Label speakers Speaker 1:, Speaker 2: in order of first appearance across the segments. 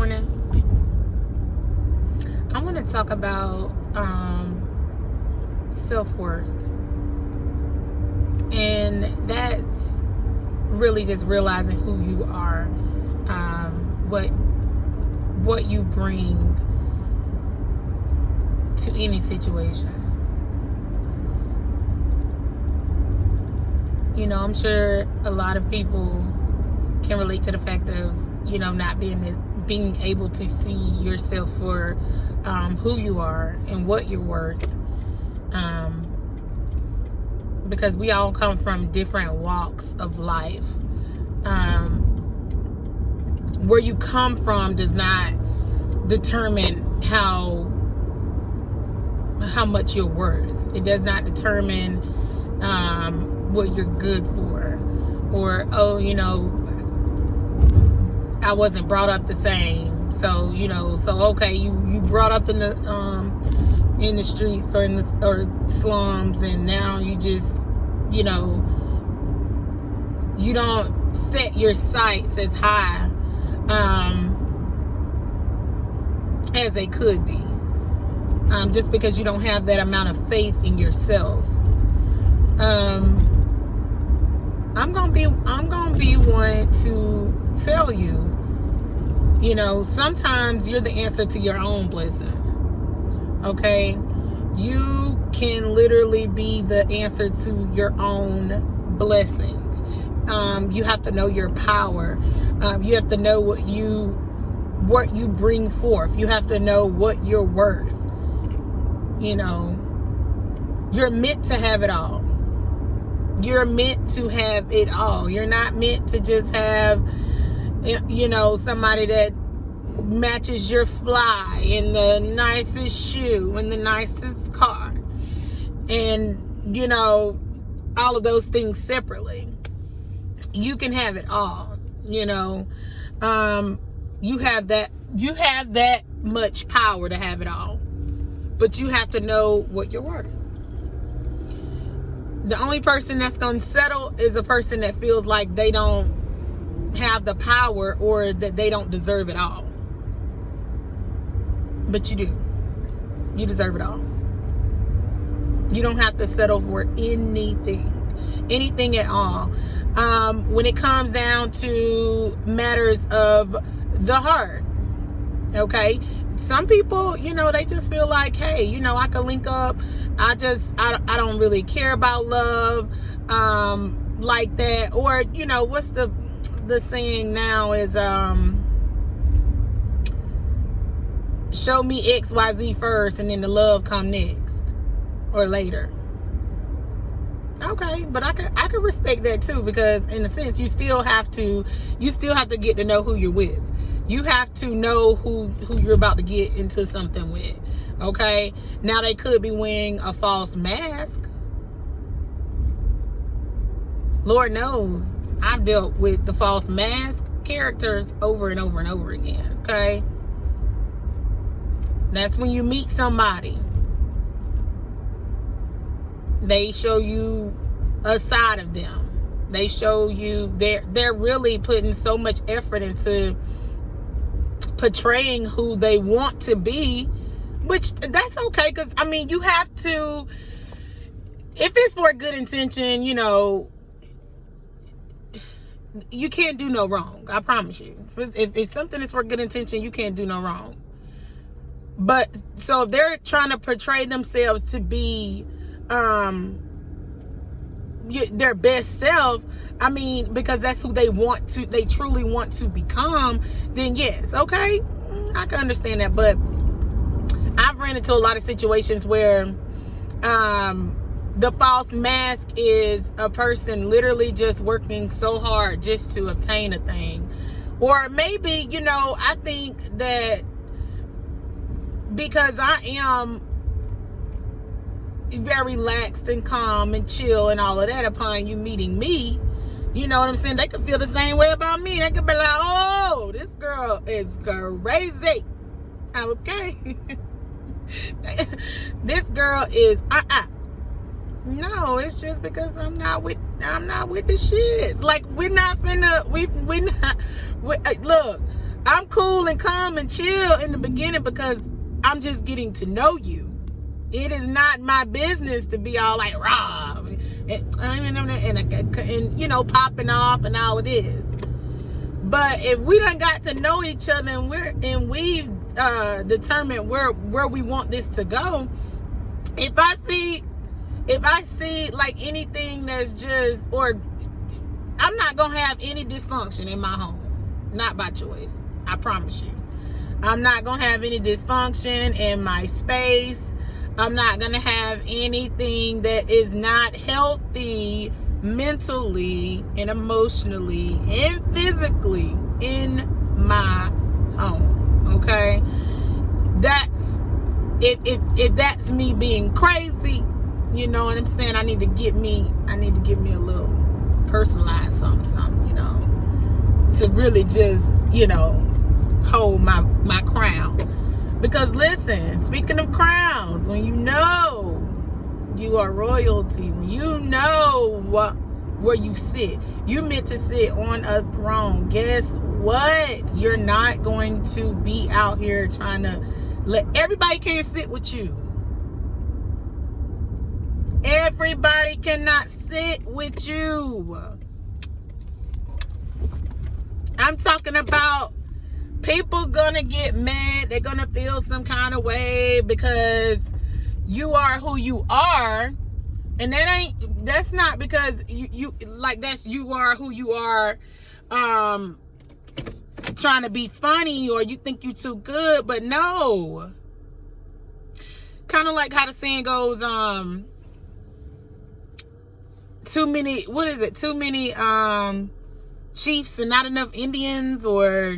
Speaker 1: morning. I want to talk about self-worth. And that's really just realizing who you are, what you bring to any situation. You know, I'm sure a lot of people can relate to the fact of, you know, not being able to see yourself for who you are and what you're worth. Because we all come from different walks of life. Where you come from does not determine how much you're worth. It does not determine what you're good for, or, oh, you know, I wasn't brought up the same, so, you know, so okay, you brought up in the streets or slums, and now you just, you know, you don't set your sights as high as they could be, just because you don't have that amount of faith in yourself. I'm gonna be one to tell you, you know, sometimes you're the answer to your own blessing. Okay, you can literally be the answer to your own blessing. You have to know your power. You have to know what you bring forth. You have to know what you're worth. You know, you're meant to have it all. You're meant to have it all. You're not meant to just have, you know, somebody that matches your fly in the nicest shoe and the nicest car, and, you know, all of those things separately. You can have it all. You know, you have that much power to have it all, but you have to know what you're worth. The only person that's going to settle is a person that feels like they don't have the power, or that they don't deserve it all. But you do. You deserve it all. You don't have to settle for anything at all. When it comes down to matters of the heart, okay? Some people, you know, they just feel like, hey, you know, I can link up. I don't really care about love like that. Or, you know, what's the saying now is show me XYZ first and then the love come next or later. Okay, but I could respect that too, because in a sense you still have to get to know who you're with. You have to know who you're about to get into something with. Okay, now they could be wearing a false mask. Lord knows I've dealt with the false mask characters over and over and over again. Okay, that's when you meet somebody, they show you a side of them. They show you they're really putting so much effort into portraying who they want to be, which that's okay, because I mean, you have to, if it's for a good intention, you know, you can't do no wrong. I promise you. If something is for good intention, you can't do no wrong. But so if they're trying to portray themselves to be their best self, I mean, because that's who they truly want to become, then yes, okay, I can understand that. But I've ran into a lot of situations where the false mask is a person literally just working so hard just to obtain a thing. Or maybe, you know, I think that because I am very relaxed and calm and chill and all of that upon you meeting me, you know what I'm saying, they could feel the same way about me. They could be like, oh, this girl is crazy. Okay. This girl is no, it's just because I'm not with the shits. Like, we're not finna look, I'm cool and calm and chill in the beginning because I'm just getting to know you. It is not my business to be all like raw and you know, popping off and all it is. But if we done got to know each other and we've determined where we want this to go, if I see like anything that's just, or I'm not gonna have any dysfunction in my home, not by choice. I promise you. I'm not gonna have any dysfunction in my space. I'm not gonna have anything that is not healthy mentally and emotionally and physically in my home. Okay, that's if that's me being crazy, you know what I'm saying. I need to give me a little personalized something, you know, to really just, you know, hold my crown. Because listen, speaking of crowns, when you know you are royalty, when you know where you sit, you meant to sit on a throne. Guess what? You're not going to be out here trying to let everybody can't sit with you. Everybody cannot sit with you. I'm talking about people gonna get mad. They're gonna feel some kind of way because you are who you are, and that's not because you are who you are, trying to be funny or you think you too good. But no, kind of like how the saying goes, too many chiefs and not enough Indians, or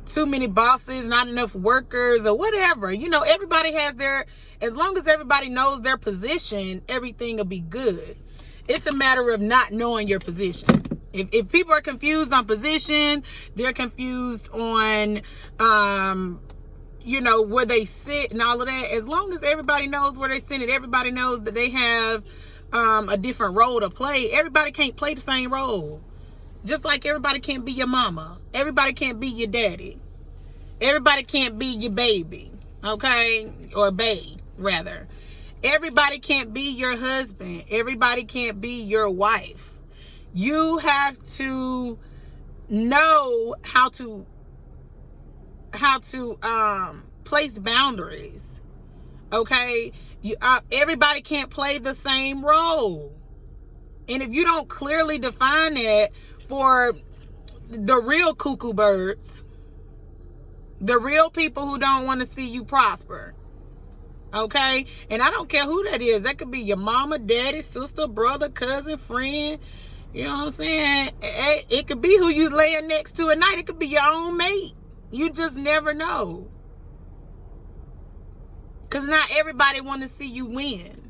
Speaker 1: too many bosses, not enough workers, or whatever. You know, everybody has as long as everybody knows their position, everything will be good. It's a matter of not knowing your position. If people are confused on position, they're confused on, you know, where they sit and all of that. As long as everybody knows where they sit and everybody knows that they have a different role to play, everybody can't play the same role. Just like everybody can't be your mama. Everybody can't be your daddy. Everybody can't be your baby. Okay? Or bae, rather. Everybody can't be your husband. Everybody can't be your wife. You have to know how to place boundaries. Okay? Everybody can't play the same role. And if you don't clearly define that for the real cuckoo birds, the real people who don't want to see you prosper, okay? And I don't care who that is. That could be your mama, daddy, sister, brother, cousin, friend. You know what I'm saying? It could be who you laying next to at night. It could be your own mate. You just never know. Because not everybody want to see you win.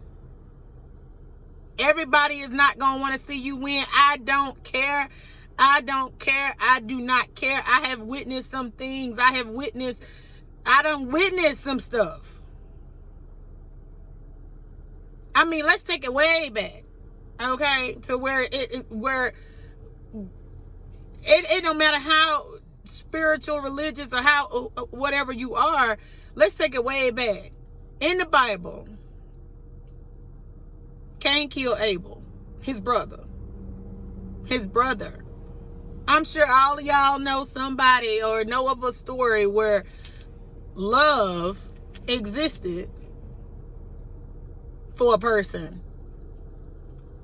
Speaker 1: Everybody is not going to want to see you win. I don't care. I don't care. I do not care. I have witnessed some things. I done witnessed some stuff. I mean, let's take it way back. Okay? To where it don't matter how spiritual, religious, or how whatever you are. Let's take it way back. In the Bible, Cain killed Abel, his brother. I'm sure all of y'all know somebody or know of a story where love existed for a person,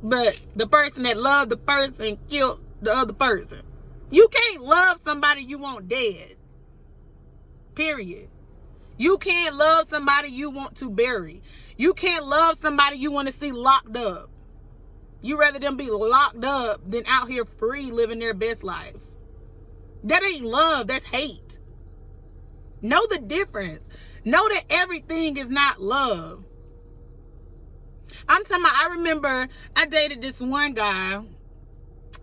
Speaker 1: but the person that loved the person killed the other person. You can't love somebody you want dead. Period. You can't love somebody you want to bury. You can't love somebody you want to see locked up. You rather them be locked up than out here free living their best life. That ain't love. That's hate. Know the difference. Know that everything is not love. I'm talking about, I remember I dated this one guy.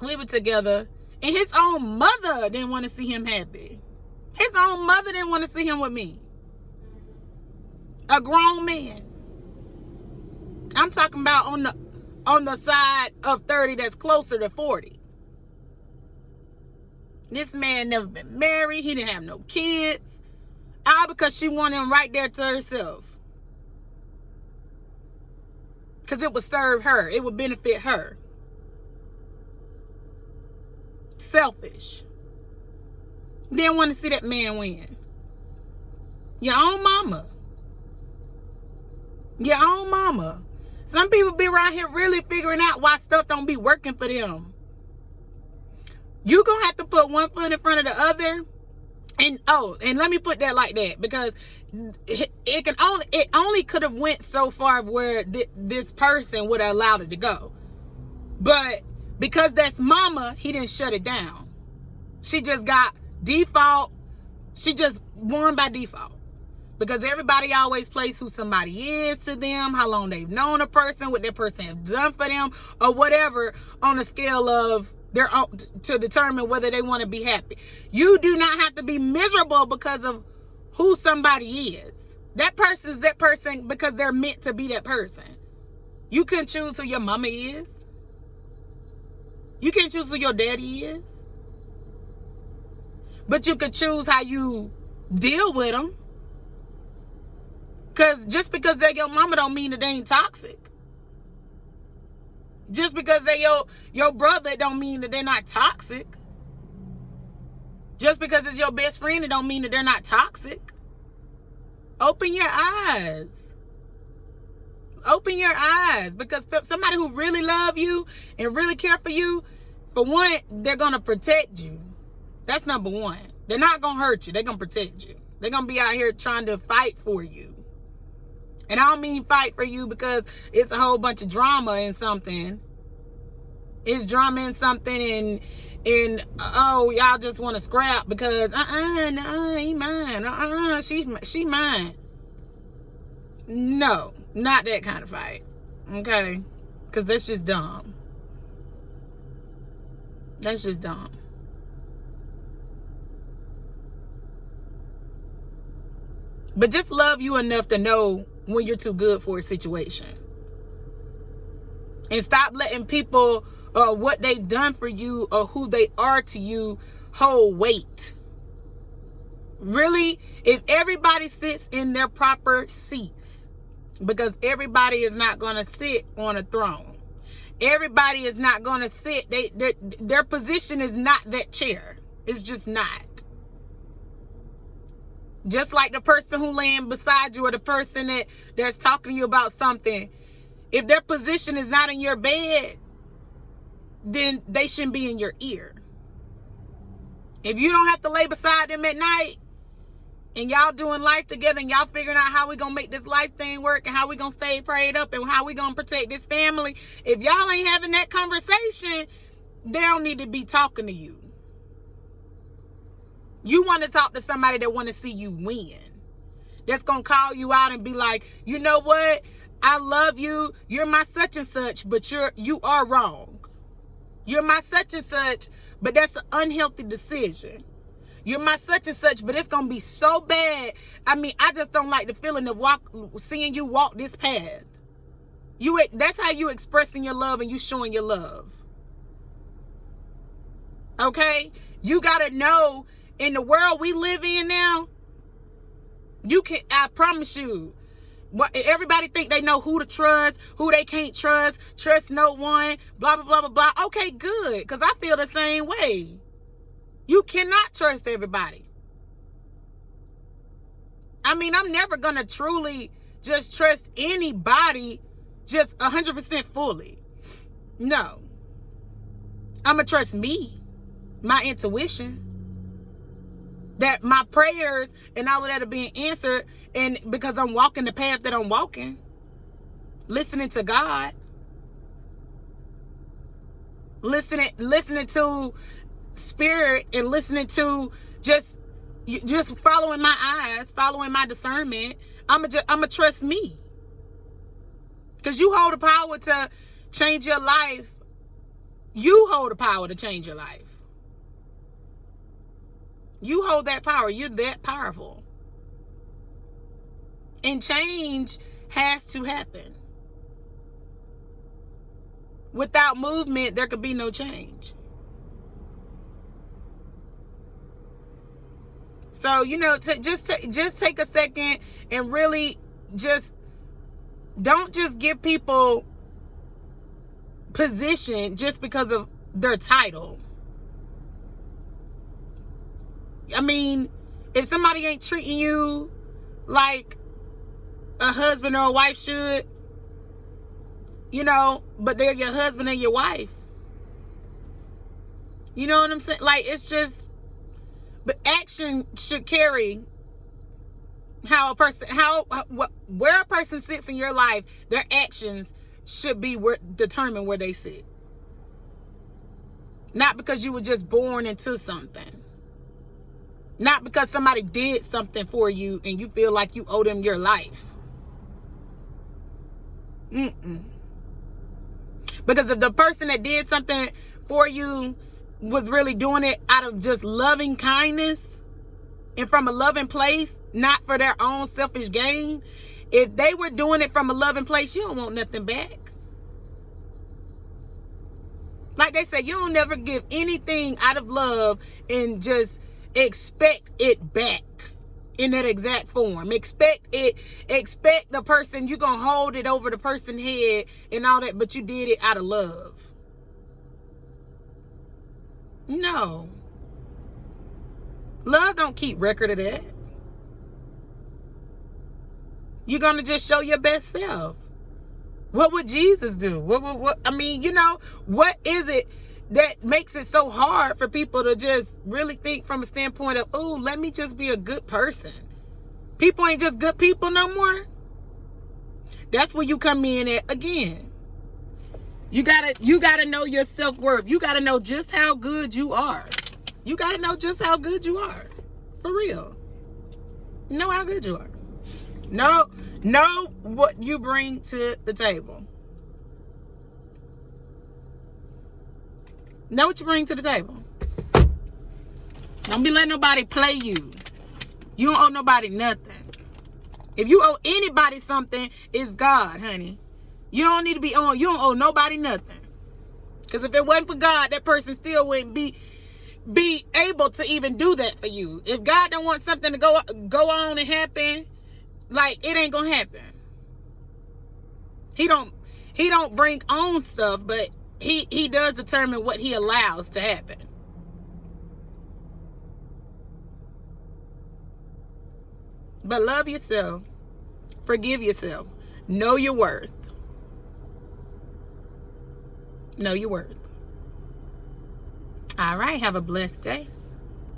Speaker 1: We were together. And his own mother didn't want to see him happy. His own mother didn't want to see him with me. A grown man. I'm talking about on the side of 30 that's closer to 40. This man never been married. He didn't have no kids. All because she wanted him right there to herself. Because it would serve her. It would benefit her. Selfish. Didn't want to see that man win. Your own mama. Your own mama. Some people be around here really figuring out why stuff don't be working for them. You gonna have to put one foot in front of the other. And let me put that like that, because it only could have went so far where this person would have allowed it to go. But because that's mama, he didn't shut it down. She just got default. She just won by default. Because everybody always plays who somebody is to them, how long they've known a person, what that person have done for them, or whatever, on a scale of their own, to determine whether they want to be happy. You do not have to be miserable because of who somebody is. That person is that person because they're meant to be that person. You can choose who your mama is. You can't choose who your daddy is. But you can choose how you deal with them. Because just because they're your mama don't mean that they ain't toxic. Just because they're your brother don't mean that they're not toxic. Just because it's your best friend, it don't mean that they're not toxic. Open your eyes. Open your eyes. Because somebody who really love you and really care for you, for one, they're going to protect you. That's number one. They're not going to hurt you. They're going to protect you. They're going to be out here trying to fight for you. And I don't mean fight for you because it's a whole bunch of drama in something. It's drama in something and oh, y'all just want to scrap because no, he mine. She mine. No, not that kind of fight. Okay? Because that's just dumb. That's just dumb. But just love you enough to know when you're too good for a situation. And stop letting people or what they've done for you or who they are to you hold weight. Really, if everybody sits in their proper seats, because everybody is not going to sit on a throne. Everybody is not going to sit. Their position is not that chair. It's just not. Just like the person who laying beside you or the person that's talking to you about something. If their position is not in your bed, then they shouldn't be in your ear. If you don't have to lay beside them at night and y'all doing life together and y'all figuring out how we going to make this life thing work and how we going to stay prayed up and how we going to protect this family, if y'all ain't having that conversation, they don't need to be talking to you. You want to talk to somebody that want to see you win. That's going to call you out and be like, you know what? I love you. You're my such and such, but you are wrong. You're my such and such, but that's an unhealthy decision. You're my such and such, but it's going to be so bad. I mean, I just don't like the feeling of seeing you walk this path. That's how you expressing your love and you showing your love. Okay? You got to know, in the world we live in now, I promise you, everybody think they know who to trust, who they can't trust no one, blah, blah, blah, blah, blah. Okay, good, because I feel the same way. You cannot trust everybody. I mean, I'm never going to truly just trust anybody just 100% fully. No. I'm going to trust me, my intuition, that my prayers and all of that are being answered, and because I'm walking the path that I'm walking, listening to God, listening to spirit, and listening to just following my eyes, following my discernment. I'ma trust me, because you hold the power to change your life. You hold the power to change your life. You hold that power. You're that powerful. And change has to happen. Without movement, there could be no change. So, just take a second and really just don't just give people position just because of their title. I mean, if somebody ain't treating you like a husband or a wife should, but they're your husband and your wife. You know what I'm saying? Like, it's just, but action should carry where a person sits in your life. Their actions should be determine where they sit. Not because you were just born into something. Not because somebody did something for you and you feel like you owe them your life. Because if the person that did something for you was really doing it out of just loving kindness and from a loving place, not for their own selfish gain, if they were doing it from a loving place, you don't want nothing back. Like they say, you don't never give anything out of love and just expect it back in that exact form. Expect the person, you're going to hold it over the person's head and all that, but you did it out of love. No. Love don't keep record of that. You're going to just show your best self. What would Jesus do? What is it that makes it so hard for people to just really think from a standpoint of, oh, let me just be a good person? People ain't just good people no more. That's where you come in at again. You gotta know your self-worth. You gotta know just how good you are. You gotta know just how good you are. For real. Know how good you are. Know what you bring to the table. Know what you bring to the table. Don't be letting nobody play you. You don't owe nobody nothing. If you owe anybody something, it's God, honey. You don't need to be on. You don't owe nobody nothing. Because if it wasn't for God, that person still wouldn't be able to even do that for you. If God don't want something to go on and happen, like, it ain't gonna happen. He don't bring on stuff, but he does determine what he allows to happen. But love yourself. Forgive yourself. Know your worth. Know your worth. All right. Have a blessed day.